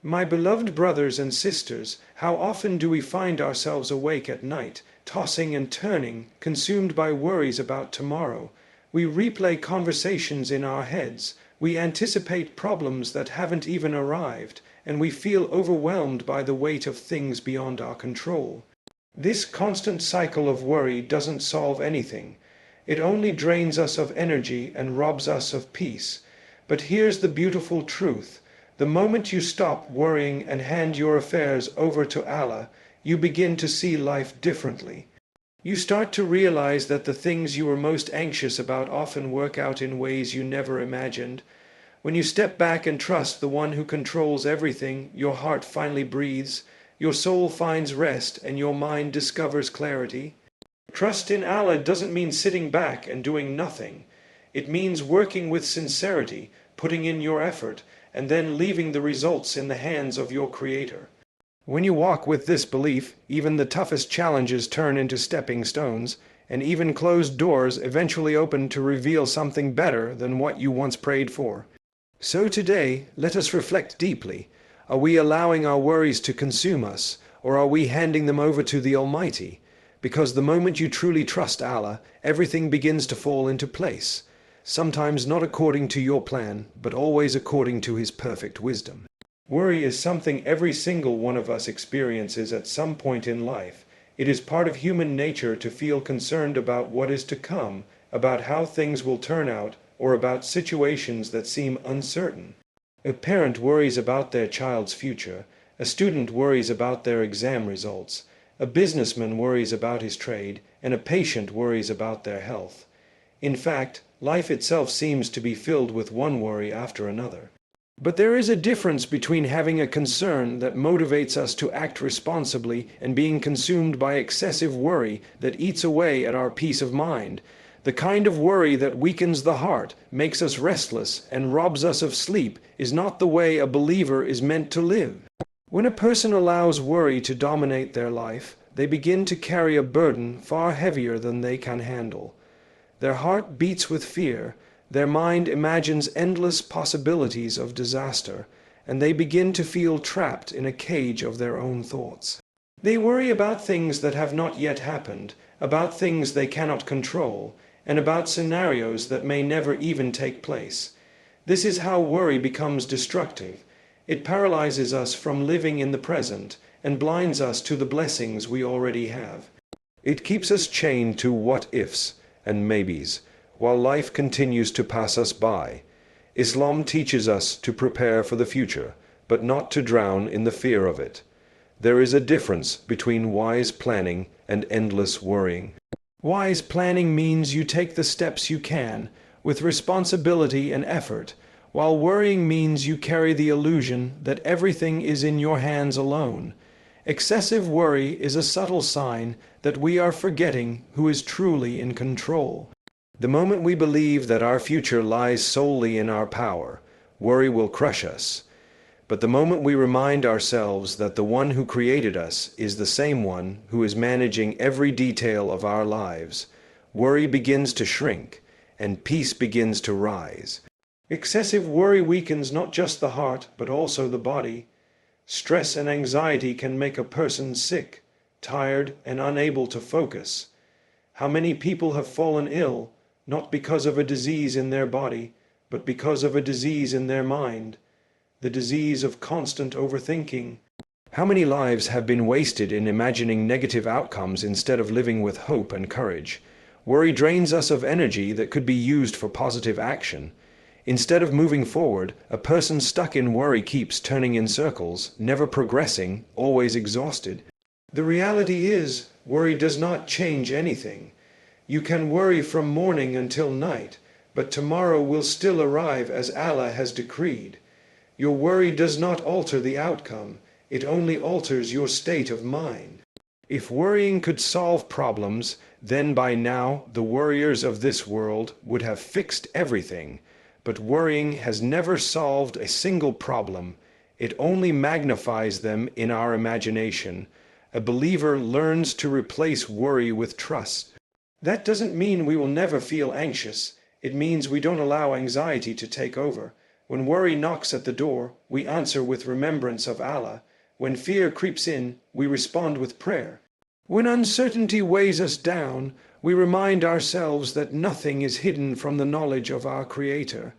My beloved brothers and sisters, how often do we find ourselves awake at night, tossing and turning, consumed by worries about tomorrow? We replay conversations in our heads, we anticipate problems that haven't even arrived, and we feel overwhelmed by the weight of things beyond our control. This constant cycle of worry doesn't solve anything. It only drains us of energy and robs us of peace. But here's the beautiful truth. The moment you stop worrying and hand your affairs over to Allah, you begin to see life differently. You start to realize that the things you were most anxious about often work out in ways you never imagined. When you step back and trust the one who controls everything, your heart finally breathes, your soul finds rest, and your mind discovers clarity. Trust in Allah doesn't mean sitting back and doing nothing. It means working with sincerity, putting in your effort, and then leaving the results in the hands of your Creator. When you walk with this belief, even the toughest challenges turn into stepping stones, and even closed doors eventually open to reveal something better than what you once prayed for. So today, let us reflect deeply. Are we allowing our worries to consume us, or are we handing them over to the Almighty? Because the moment you truly trust Allah, everything begins to fall into place. Sometimes not according to your plan, but always according to His perfect wisdom. Worry is something every single one of us experiences at some point in life. It is part of human nature to feel concerned about what is to come, about how things will turn out, or about situations that seem uncertain. A parent worries about their child's future. A student worries about their exam results. A businessman worries about his trade, and a patient worries about their health. In fact, life itself seems to be filled with one worry after another. But there is a difference between having a concern that motivates us to act responsibly and being consumed by excessive worry that eats away at our peace of mind. The kind of worry that weakens the heart, makes us restless, and robs us of sleep is not the way a believer is meant to live. When a person allows worry to dominate their life, they begin to carry a burden far heavier than they can handle. Their heart beats with fear, their mind imagines endless possibilities of disaster, and they begin to feel trapped in a cage of their own thoughts. They worry about things that have not yet happened, about things they cannot control, and about scenarios that may never even take place. This is how worry becomes destructive. It paralyzes us from living in the present and blinds us to the blessings we already have. It keeps us chained to what-ifs and maybes, while life continues to pass us by. Islam teaches us to prepare for the future, but not to drown in the fear of it. There is a difference between wise planning and endless worrying. Wise planning means you take the steps you can, with responsibility and effort, while worrying means you carry the illusion that everything is in your hands alone. Excessive worry is a subtle sign that we are forgetting who is truly in control. The moment we believe that our future lies solely in our power, worry will crush us. But the moment we remind ourselves that the one who created us is the same one who is managing every detail of our lives, worry begins to shrink, and peace begins to rise. Excessive worry weakens not just the heart, but also the body. Stress and anxiety can make a person sick, tired, and unable to focus. How many people have fallen ill, not because of a disease in their body, but because of a disease in their mind, the disease of constant overthinking? How many lives have been wasted in imagining negative outcomes instead of living with hope and courage? Worry drains us of energy that could be used for positive action. Instead of moving forward, a person stuck in worry keeps turning in circles, never progressing, always exhausted. The reality is, worry does not change anything. You can worry from morning until night, but tomorrow will still arrive as Allah has decreed. Your worry does not alter the outcome, it only alters your state of mind. If worrying could solve problems, then by now the worriers of this world would have fixed everything. But worrying has never solved a single problem. It only magnifies them in our imagination. A believer learns to replace worry with trust. That doesn't mean we will never feel anxious. It means we don't allow anxiety to take over. When worry knocks at the door, we answer with remembrance of Allah. When fear creeps in, we respond with prayer. When uncertainty weighs us down, we remind ourselves that nothing is hidden from the knowledge of our Creator.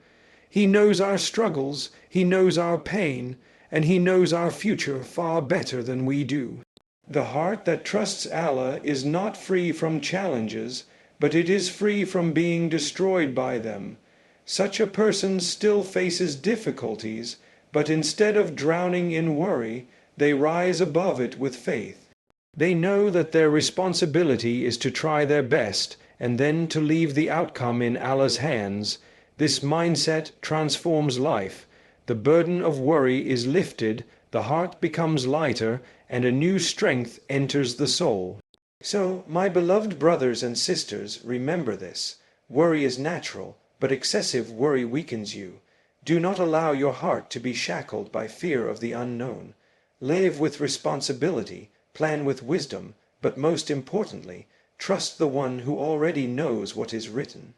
He knows our struggles, He knows our pain, and He knows our future far better than we do. The heart that trusts Allah is not free from challenges, but it is free from being destroyed by them. Such a person still faces difficulties, but instead of drowning in worry, they rise above it with faith. They know that their responsibility is to try their best and then to leave the outcome in Allah's hands. This mindset transforms life. The burden of worry is lifted, the heart becomes lighter, and a new strength enters the soul. So, my beloved brothers and sisters, remember this. Worry is natural, but excessive worry weakens you. Do not allow your heart to be shackled by fear of the unknown. Live with responsibility, plan with wisdom, but most importantly, trust the one who already knows what is written.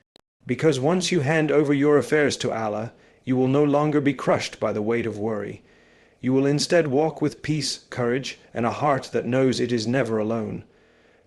Because once you hand over your affairs to Allah, you will no longer be crushed by the weight of worry. You will instead walk with peace, courage, and a heart that knows it is never alone.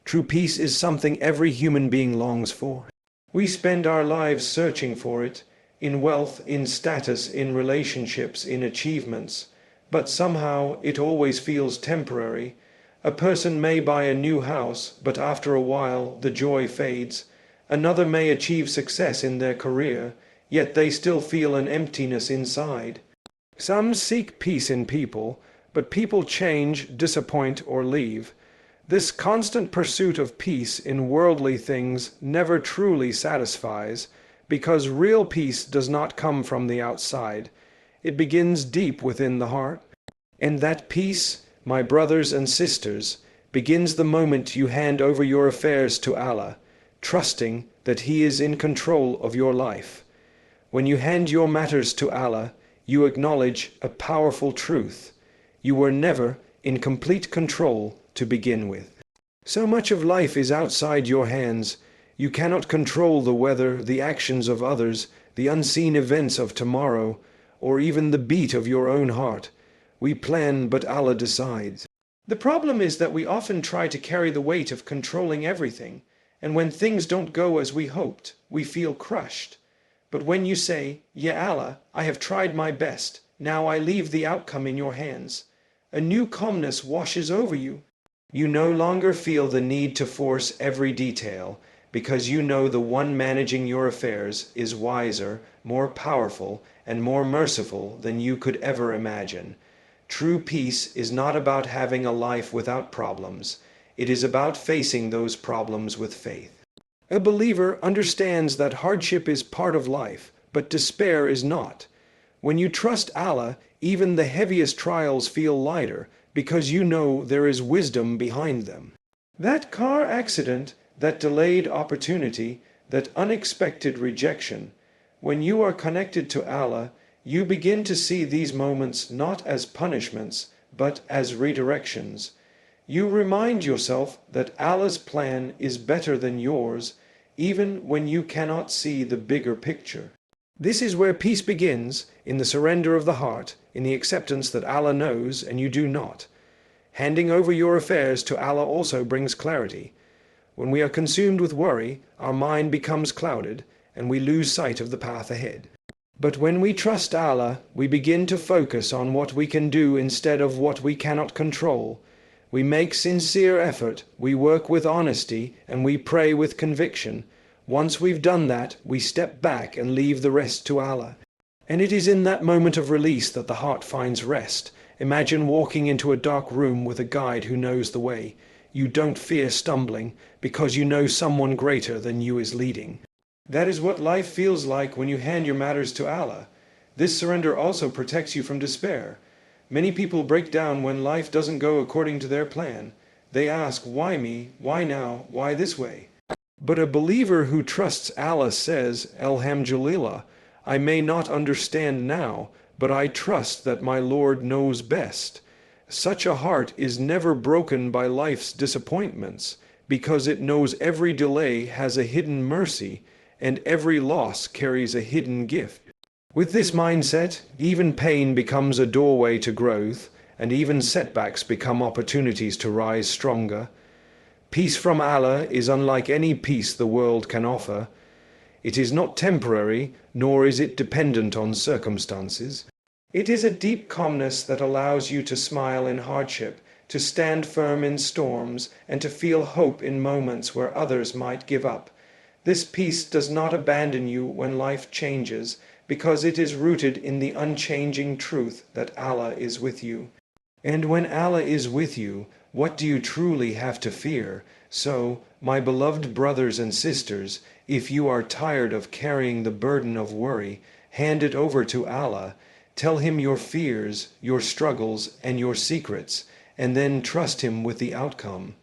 True peace is something every human being longs for. We spend our lives searching for it, in wealth, in status, in relationships, in achievements, but somehow it always feels temporary. A person may buy a new house, but after a while the joy fades. Another may achieve success in their career, yet they still feel an emptiness inside. Some seek peace in people, but people change, disappoint, or leave. This constant pursuit of peace in worldly things never truly satisfies, because real peace does not come from the outside. It begins deep within the heart. And that peace, my brothers and sisters, begins the moment you hand over your affairs to Allah, trusting that He is in control of your life. When you hand your matters to Allah, you acknowledge a powerful truth. You were never in complete control to begin with. So much of life is outside your hands. You cannot control the weather, the actions of others, the unseen events of tomorrow, or even the beat of your own heart. We plan, but Allah decides. The problem is that we often try to carry the weight of controlling everything, and when things don't go as we hoped, we feel crushed. But when you say, "Ya Allah, I have tried my best, now I leave the outcome in your hands," a new calmness washes over you. You no longer feel the need to force every detail, because you know the one managing your affairs is wiser, more powerful, and more merciful than you could ever imagine. True peace is not about having a life without problems. It is about facing those problems with faith. A believer understands that hardship is part of life, but despair is not. When you trust Allah, even the heaviest trials feel lighter, because you know there is wisdom behind them. That car accident, that delayed opportunity, that unexpected rejection, when you are connected to Allah, you begin to see these moments not as punishments, but as redirections. You remind yourself that Allah's plan is better than yours, even when you cannot see the bigger picture. This is where peace begins, in the surrender of the heart, in the acceptance that Allah knows and you do not. Handing over your affairs to Allah also brings clarity. When we are consumed with worry, our mind becomes clouded, and we lose sight of the path ahead. But when we trust Allah, we begin to focus on what we can do instead of what we cannot control. We make sincere effort, we work with honesty, and we pray with conviction. Once we've done that, we step back and leave the rest to Allah. And it is in that moment of release that the heart finds rest. Imagine walking into a dark room with a guide who knows the way. You don't fear stumbling, because you know someone greater than you is leading. That is what life feels like when you hand your matters to Allah. This surrender also protects you from despair. Many people break down when life doesn't go according to their plan. They ask, why me? Why now? Why this way? But a believer who trusts Allah says, Alhamdulillah, I may not understand now, but I trust that my Lord knows best. Such a heart is never broken by life's disappointments, because it knows every delay has a hidden mercy, and every loss carries a hidden gift. With this mindset, even pain becomes a doorway to growth, and even setbacks become opportunities to rise stronger. Peace from Allah is unlike any peace the world can offer. It is not temporary, nor is it dependent on circumstances. It is a deep calmness that allows you to smile in hardship, to stand firm in storms, and to feel hope in moments where others might give up. This peace does not abandon you when life changes, because it is rooted in the unchanging truth that Allah is with you. And when Allah is with you, what do you truly have to fear? So, my beloved brothers and sisters, if you are tired of carrying the burden of worry, hand it over to Allah. Tell Him your fears, your struggles, and your secrets, and then trust Him with the outcome.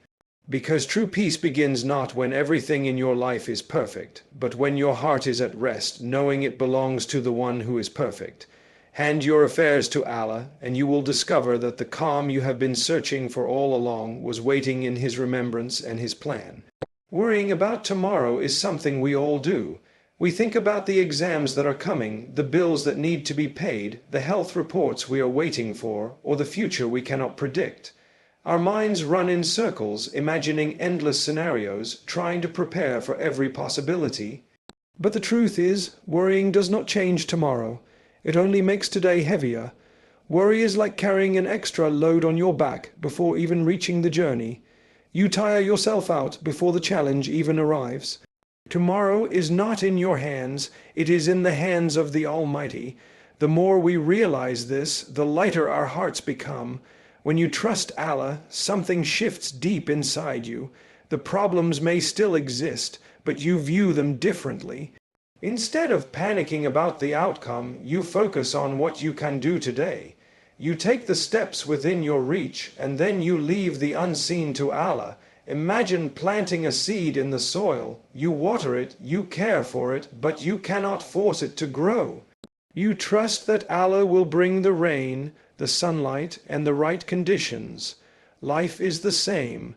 Because true peace begins not when everything in your life is perfect, but when your heart is at rest, knowing it belongs to the one who is perfect. Hand your affairs to Allah, and you will discover that the calm you have been searching for all along was waiting in His remembrance and His plan. Worrying about tomorrow is something we all do. We think about the exams that are coming, the bills that need to be paid, the health reports we are waiting for, or the future we cannot predict. Our minds run in circles, imagining endless scenarios, trying to prepare for every possibility. But the truth is, worrying does not change tomorrow. It only makes today heavier. Worry is like carrying an extra load on your back before even reaching the journey. You tire yourself out before the challenge even arrives. Tomorrow is not in your hands, it is in the hands of the Almighty. The more we realize this, the lighter our hearts become. When you trust Allah, something shifts deep inside you. The problems may still exist, but you view them differently. Instead of panicking about the outcome, you focus on what you can do today. You take the steps within your reach, and then you leave the unseen to Allah. Imagine planting a seed in the soil. You water it, you care for it, but you cannot force it to grow. You trust that Allah will bring the rain, the sunlight, and the right conditions. Life is the same.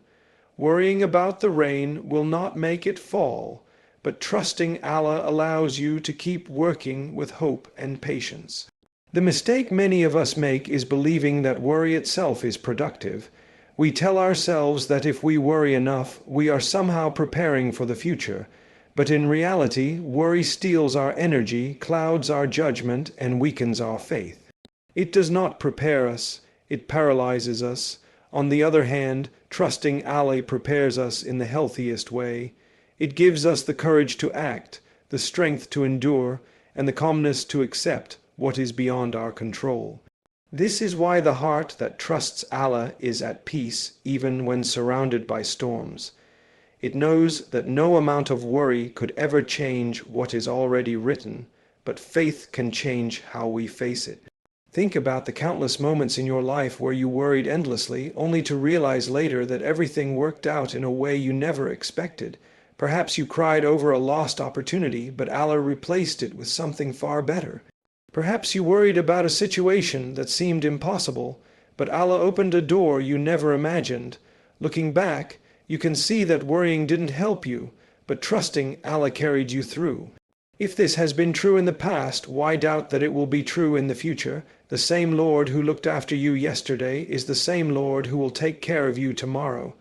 Worrying about the rain will not make it fall, but trusting Allah allows you to keep working with hope and patience. The mistake many of us make is believing that worry itself is productive. We tell ourselves that if we worry enough, we are somehow preparing for the future. But in reality, worry steals our energy, clouds our judgment, and weakens our faith. It does not prepare us, it paralyzes us. On the other hand, trusting Allah prepares us in the healthiest way. It gives us the courage to act, the strength to endure, and the calmness to accept what is beyond our control. This is why the heart that trusts Allah is at peace even when surrounded by storms. It knows that no amount of worry could ever change what is already written, but faith can change how we face it. Think about the countless moments in your life where you worried endlessly, only to realize later that everything worked out in a way you never expected. Perhaps you cried over a lost opportunity, but Allah replaced it with something far better. Perhaps you worried about a situation that seemed impossible, but Allah opened a door you never imagined. Looking back, you can see that worrying didn't help you, but trusting Allah carried you through. If this has been true in the past, why doubt that it will be true in the future? The same Lord who looked after you yesterday is the same Lord who will take care of you tomorrow.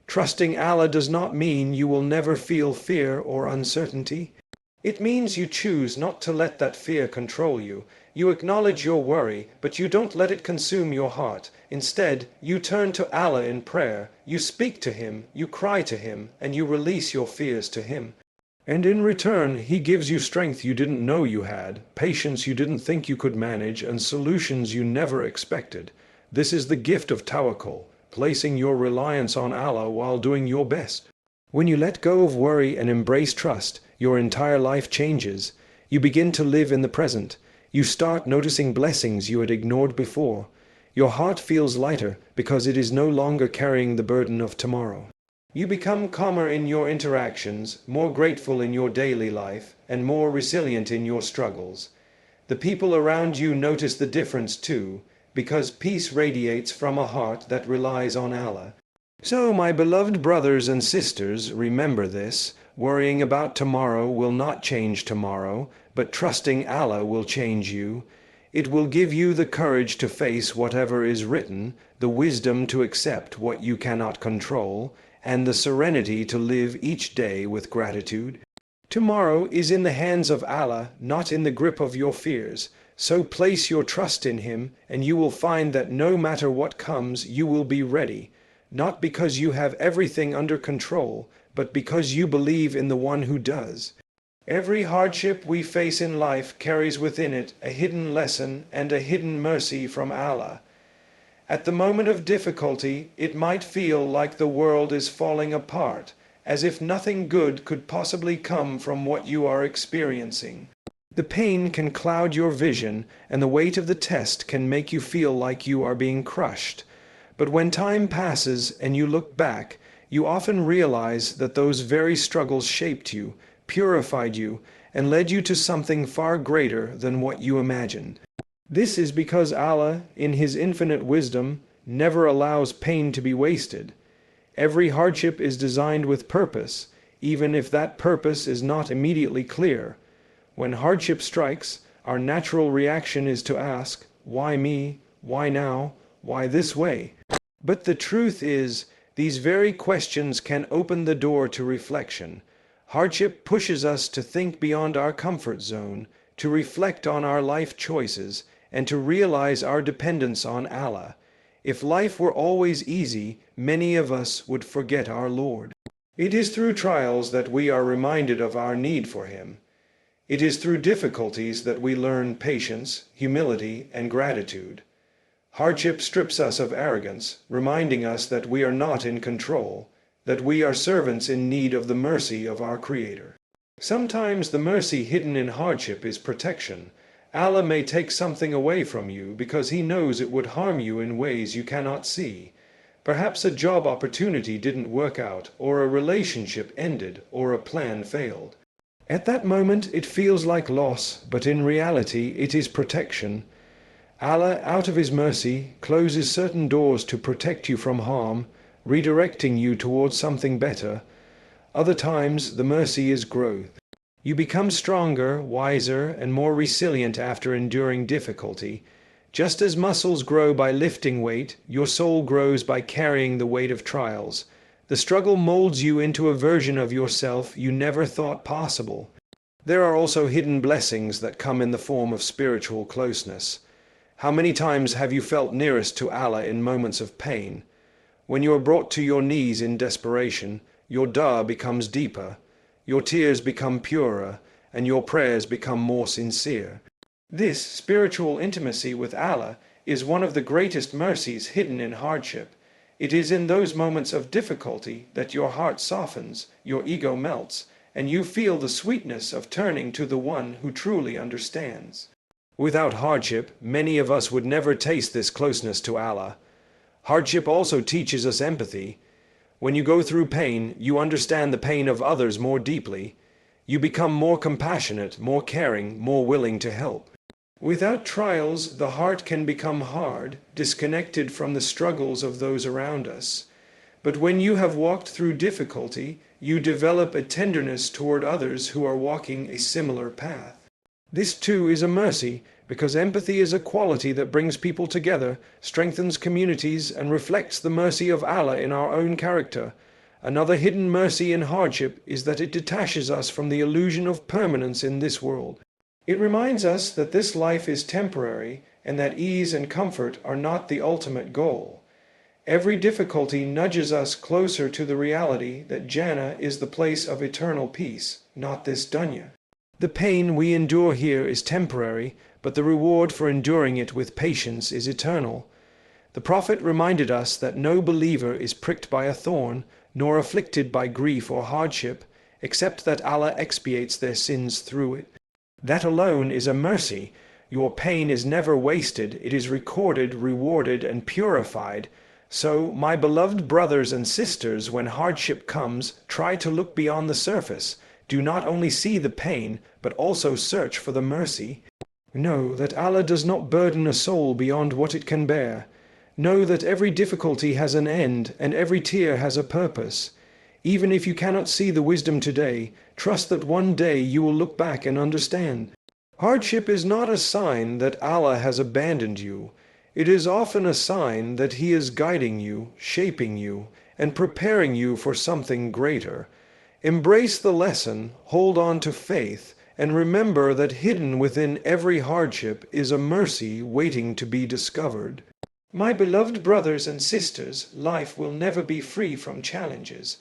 Trusting Allah does not mean you will never feel fear or uncertainty. It means you choose not to let that fear control you. You acknowledge your worry, but you don't let it consume your heart. Instead, you turn to Allah in prayer. You speak to Him, you cry to Him, and you release your fears to Him. And in return, He gives you strength you didn't know you had, patience you didn't think you could manage, and solutions you never expected. This is the gift of Tawakkul, placing your reliance on Allah while doing your best. When you let go of worry and embrace trust, your entire life changes. You begin to live in the present. You start noticing blessings you had ignored before. Your heart feels lighter because it is no longer carrying the burden of tomorrow. You become calmer in your interactions, more grateful in your daily life, and more resilient in your struggles. The people around you notice the difference too, because peace radiates from a heart that relies on Allah. So, my beloved brothers and sisters, remember this. Worrying about tomorrow will not change tomorrow, but trusting Allah will change you. It will give you the courage to face whatever is written, the wisdom to accept what you cannot control, and the serenity to live each day with gratitude. Tomorrow is in the hands of Allah, not in the grip of your fears. So place your trust in Him, and you will find that no matter what comes, you will be ready, not because you have everything under control, but because you believe in the one who does. Every hardship we face in life carries within it a hidden lesson and a hidden mercy from Allah. At the moment of difficulty, it might feel like the world is falling apart, as if nothing good could possibly come from what you are experiencing. The pain can cloud your vision, and the weight of the test can make you feel like you are being crushed. But when time passes and you look back, you often realize that those very struggles shaped you, purified you, and led you to something far greater than what you imagined. This is because Allah, in His infinite wisdom, never allows pain to be wasted. Every hardship is designed with purpose, even if that purpose is not immediately clear. When hardship strikes, our natural reaction is to ask, why me? Why now? Why this way? But the truth is, these very questions can open the door to reflection. Hardship pushes us to think beyond our comfort zone, to reflect on our life choices, and to realize our dependence on Allah. If life were always easy, many of us would forget our Lord. It is through trials that we are reminded of our need for Him. It is through difficulties that we learn patience, humility, and gratitude. Hardship strips us of arrogance, reminding us that we are not in control, that we are servants in need of the mercy of our Creator. Sometimes the mercy hidden in hardship is protection. Allah may take something away from you because He knows it would harm you in ways you cannot see. Perhaps a job opportunity didn't work out, or a relationship ended, or a plan failed. At that moment it feels like loss, but in reality it is protection. Allah, out of His mercy, closes certain doors to protect you from harm, redirecting you towards something better. Other times the mercy is growth. You become stronger, wiser, and more resilient after enduring difficulty. Just as muscles grow by lifting weight, your soul grows by carrying the weight of trials. The struggle molds you into a version of yourself you never thought possible. There are also hidden blessings that come in the form of spiritual closeness. How many times have you felt nearest to Allah in moments of pain? When you are brought to your knees in desperation, your dua becomes deeper, your tears become purer, and your prayers become more sincere. This spiritual intimacy with Allah is one of the greatest mercies hidden in hardship. It is in those moments of difficulty that your heart softens, your ego melts, and you feel the sweetness of turning to the one who truly understands. Without hardship, many of us would never taste this closeness to Allah. Hardship also teaches us empathy. When you go through pain, you understand the pain of others more deeply. You become more compassionate, more caring, more willing to help. Without trials, the heart can become hard, disconnected from the struggles of those around us. But when you have walked through difficulty, you develop a tenderness toward others who are walking a similar path. This too is a mercy, because empathy is a quality that brings people together, strengthens communities, and reflects the mercy of Allah in our own character. Another hidden mercy in hardship is that it detaches us from the illusion of permanence in this world. It reminds us that this life is temporary and that ease and comfort are not the ultimate goal. Every difficulty nudges us closer to the reality that Jannah is the place of eternal peace, not this dunya. The pain we endure here is temporary, but the reward for enduring it with patience is eternal. The Prophet reminded us that no believer is pricked by a thorn, nor afflicted by grief or hardship, except that Allah expiates their sins through it. That alone is a mercy. Your pain is never wasted, it is recorded, rewarded, and purified. So, my beloved brothers and sisters, when hardship comes, try to look beyond the surface. Do not only see the pain, but also search for the mercy. Know that Allah does not burden a soul beyond what it can bear. Know that every difficulty has an end, and every tear has a purpose. Even if you cannot see the wisdom today, trust that one day you will look back and understand. Hardship is not a sign that Allah has abandoned you. It is often a sign that He is guiding you, shaping you, and preparing you for something greater. Embrace the lesson, hold on to faith, and remember that hidden within every hardship is a mercy waiting to be discovered. My beloved brothers and sisters, life will never be free from challenges.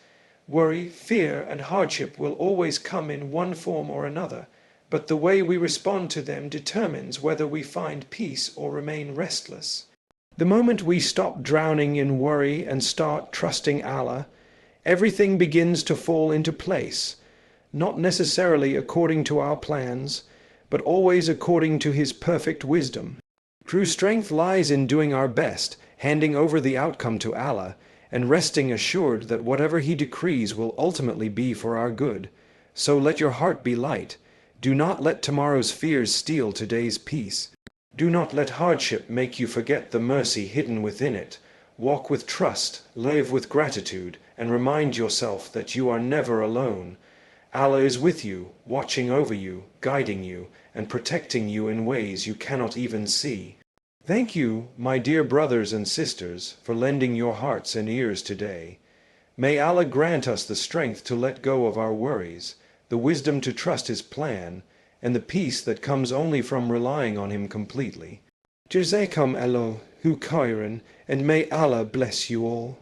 Worry, fear, and hardship will always come in one form or another, but the way we respond to them determines whether we find peace or remain restless. The moment we stop drowning in worry and start trusting Allah, everything begins to fall into place, not necessarily according to our plans, but always according to His perfect wisdom. True strength lies in doing our best, handing over the outcome to Allah, and resting assured that whatever He decrees will ultimately be for our good. So let your heart be light. Do not let tomorrow's fears steal today's peace. Do not let hardship make you forget the mercy hidden within it. Walk with trust, live with gratitude, and remind yourself that you are never alone. Allah is with you, watching over you, guiding you, and protecting you in ways you cannot even see. Thank you, my dear brothers and sisters, for lending your hearts and ears today. May Allah grant us the strength to let go of our worries, the wisdom to trust His plan, and the peace that comes only from relying on Him completely. Jazakum Allahu khairan, and may Allah bless you all.